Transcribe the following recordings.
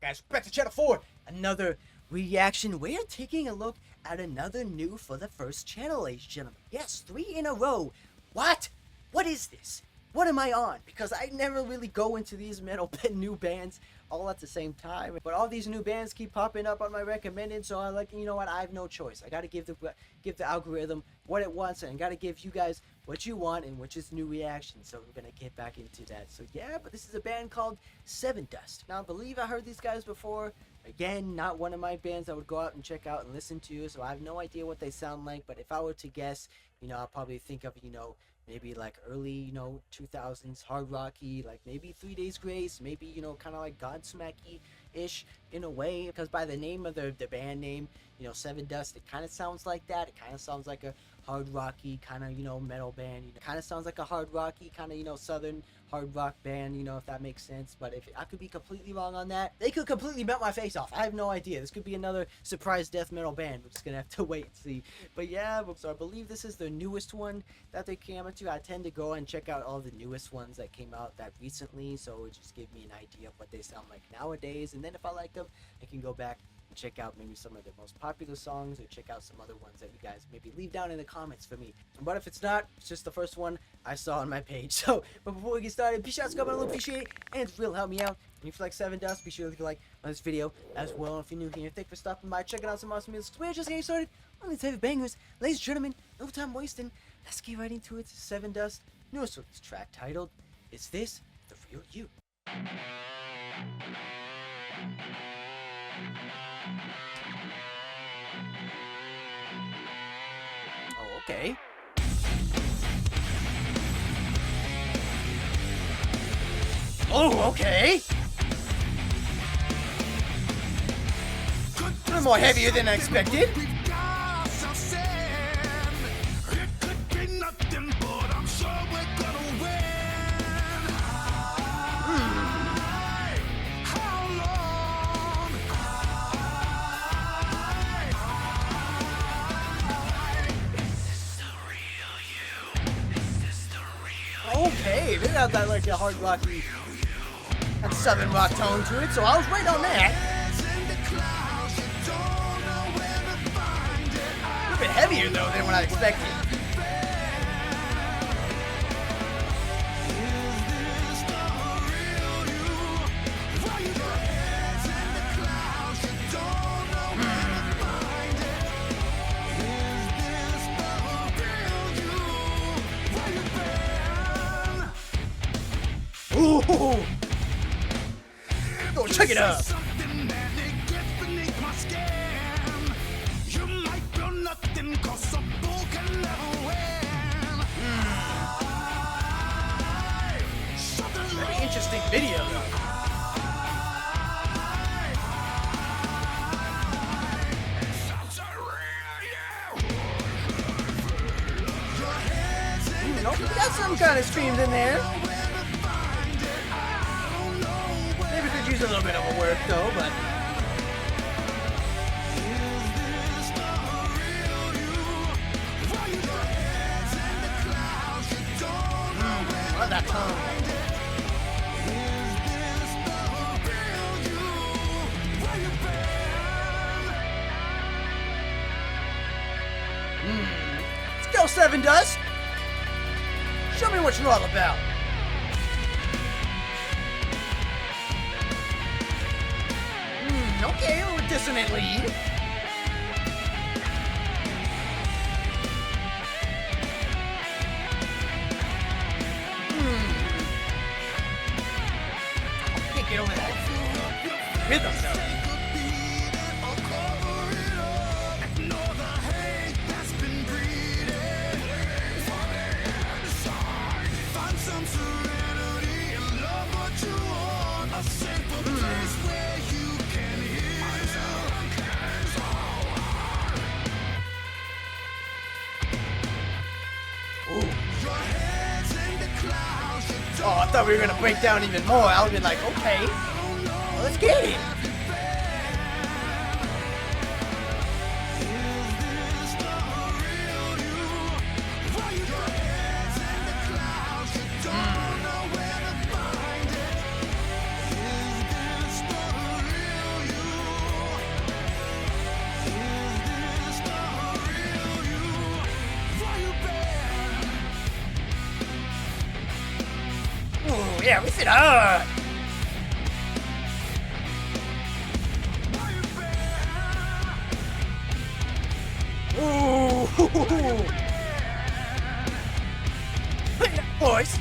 guys, back to channel 4, another reaction. We're taking a look at another new for the first channel, ladies and gentlemen. Yes, 3 in a row. What is this? What am I on? Because I never really go into these metal new bands all at the same time, but all these new bands keep popping up on my recommended, so I'm like, you know what, I have no choice. I gotta give the algorithm what it wants, and gotta give you guys what you want, and which is new reaction. So we're gonna get back into that. So yeah, but this is a band called Sevendust. Now I believe I heard these guys before. Again, not one of my bands I would go out and check out and listen to, so I have no idea what they sound like. But if I were to guess, you know, I'll probably think of, you know, maybe like early, you know, 2000s hard rocky, like maybe 3 Days Grace, maybe, you know, kind of like Godsmacky-ish in a way, because by the name of the band name, you know, Sevendust, it kind of sounds like that. It kind of sounds like a hard rocky kind of, you know, metal band. You know, kind of sounds like a hard rocky kind of, you know, southern hard rock band, you know, if that makes sense. But if I could be completely wrong on that, they could completely melt my face off. I have no idea. This could be another surprise death metal band. We're just gonna have to wait and see. But yeah, so I believe this is the newest one that they came out to. I tend to go and check out all the newest ones that came out that recently, so it just gives me an idea of what they sound like nowadays. And then if I like them, I can go back and check out maybe some of the most popular songs, or check out some other ones that you guys maybe leave down in the comments for me. But if it's not, it's just the first one I saw on my page. So, but before we get started, be sure to comment, I really appreciate it, and it's real help me out. And if you like Sevendust, be sure to leave a like on this video as well. And if you're new here, thanks for stopping by, checking out some awesome music. We're just getting started on the type of bangers, ladies and gentlemen. No time wasting. Let's get right into it. Sevendust, newest track titled "Is This the Real You?" Oh, okay. Oh, okay. A little more heavier than I expected. Okay, they got that like a hard rocky and southern rock tone to it, so I was right on that. A little bit heavier though than what I expected. Ooh! Go check it out! Very interesting video though. Nope, we got some kind of screams in there. Maybe could use a little bit of a work though, but I love that tone. Let's go, Sevendust. Show me what you're all about. Okay, a little dissonant lead. I can't get over that rhythm though. Oh, I thought we were gonna break down even more. I would be like, okay, well, let's get it. Yeah, we said, ah! Ooh! Boys!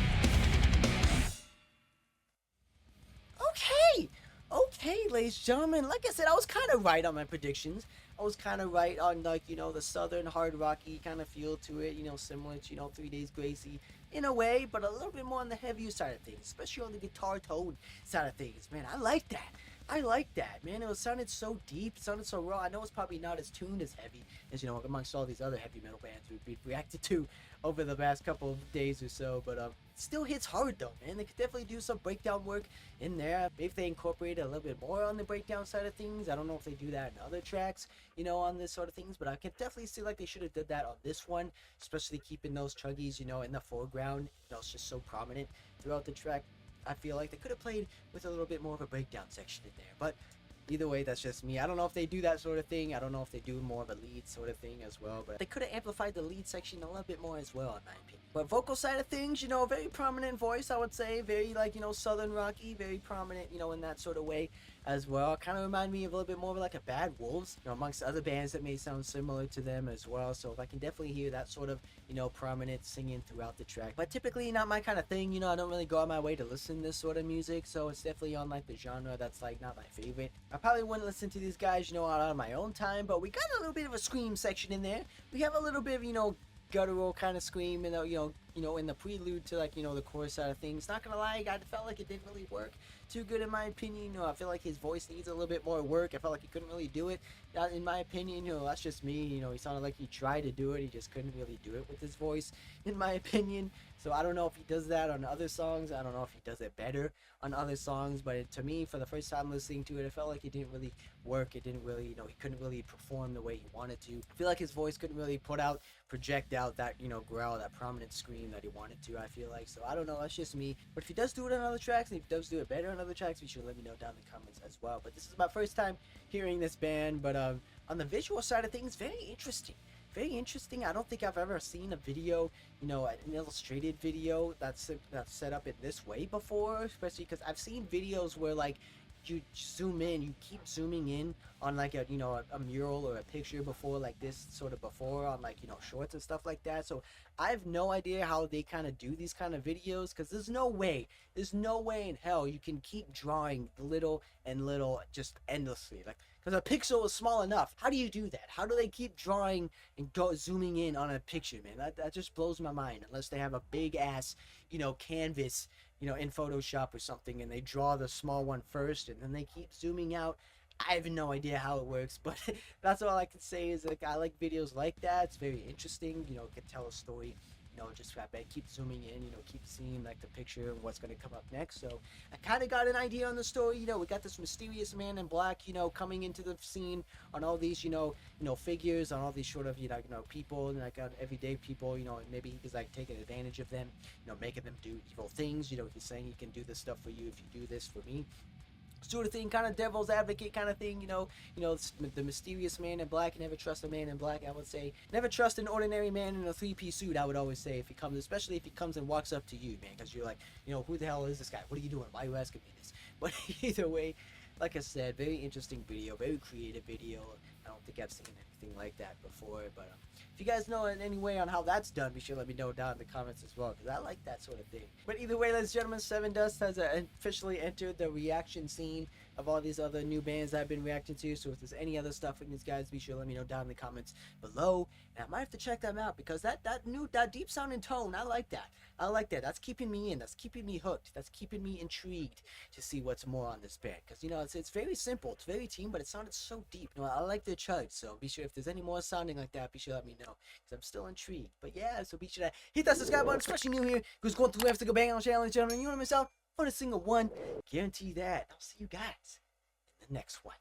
Okay! Okay, ladies and gentlemen, like I said, I was kind of right on my predictions. I was kind of right on, like, the southern hard rocky kind of feel to it, similar to, 3 Days Gracie in a way, but a little bit more on the heavier side of things, especially on the guitar tone side of things. Man, I like that. I like that, man. It sounded so deep, it sounded so raw. I know it's probably not as tuned as heavy as, amongst all these other heavy metal bands we've reacted to over the past couple of days or so, but still hits hard though, man. They could definitely do some breakdown work in there. Maybe if they incorporate a little bit more on the breakdown side of things. I don't know if they do that in other tracks, on this sort of things, but I can definitely see like they should have did that on this one, especially keeping those chuggies, in the foreground. It's just so prominent throughout the track. I feel like they could have played with a little bit more of a breakdown section in there, but either way, that's just me. I don't know if they do that sort of thing. I don't know if they do more of a lead sort of thing as well, but they could have amplified the lead section a little bit more as well, in my opinion. But vocal side of things, very prominent voice, I would say. Very, like, southern rocky, very prominent, in that sort of way as well. Kind of remind me of a little bit more of like a Bad Wolves, amongst other bands that may sound similar to them as well. So if I can definitely hear that sort of, prominent singing throughout the track. But typically not my kind of thing, I don't really go out my way to listen to this sort of music, so it's definitely on like the genre that's like not my favorite. I probably wouldn't listen to these guys, out on my own time, but we got a little bit of a scream section in there. We have a little bit of, guttural kind of scream, in the prelude to, like, the chorus side of things. Not gonna lie, I felt like it didn't really work too good in my opinion. I feel like his voice needs a little bit more work. I felt like he couldn't really do it, in my opinion. That's just me. He sounded like he tried to do it, he just couldn't really do it with his voice, in my opinion. So I don't know if he does that on other songs. I don't know if he does it better on other songs, but to me, for the first time listening to it, it felt like it didn't really work. It didn't really, he couldn't really perform the way he wanted to. I feel like his voice couldn't really project out that, growl, that prominent scream that he wanted to, I feel like. So I don't know, that's just me. But if he does do it on other tracks, and if he does do it better on other tracks, be sure to let me know down in the comments as well. But this is my first time hearing this band, but on the visual side of things, very interesting. Very interesting. I don't think I've ever seen a video, an illustrated video that's set up in this way before, especially because I've seen videos where, like, you zoom in, you keep zooming in on, like, a mural or a picture before, like this sort of before on, like, shorts and stuff like that. So I have no idea how they kind of do these kind of videos, because there's no way in hell you can keep drawing little and little just endlessly, like, because a pixel is small enough. How do you do that? How do they keep drawing and zooming in on a picture, man? That just blows my mind, unless they have a big ass, canvas, in Photoshop or something, and they draw the small one first and then they keep zooming out. I have no idea how it works, but that's all I can say is, like, I like videos like that. It's very interesting, can tell a story, just keep zooming in, keep seeing, like, the picture and what's going to come up next. So I kind of got an idea on the story. We got this mysterious man in black, coming into the scene on all these, figures, on all these sort of, people, and like everyday people, and maybe he's like taking advantage of them, making them do evil things. He's saying he can do this stuff for you if you do this for me, sort of thing, kind of devil's advocate kind of thing, the mysterious man in black. Never trust a man in black, I would say. Never trust an ordinary man in a three-piece suit, I would always say, if he comes, especially if he comes and walks up to you, man, because you're like, who the hell is this guy? What are you doing? Why are you asking me this? But either way, like I said, very interesting video, very creative video. I don't think I've seen anything like that before, but if you guys know in any way on how that's done, be sure to let me know down in the comments as well, because I like that sort of thing. But either way, ladies and gentlemen, Sevendust has officially entered the reaction scene of all these other new bands I've been reacting to. So if there's any other stuff from these guys, be sure to let me know down in the comments below, and I might have to check them out, because that deep sounding tone, I like that. I like that. That's keeping me in. That's keeping me hooked. That's keeping me intrigued to see what's more on this band, because it's very simple, it's very team, but it sounded so deep. I like their chugs, so be sure, if there's any more sounding like that, be sure to let me know, because I'm still intrigued. But yeah, so be sure to hit that subscribe button, especially new here, who's going through every single bang on the channel, gentlemen. You want to miss out on a single one, guarantee that. I'll see you guys in the next one.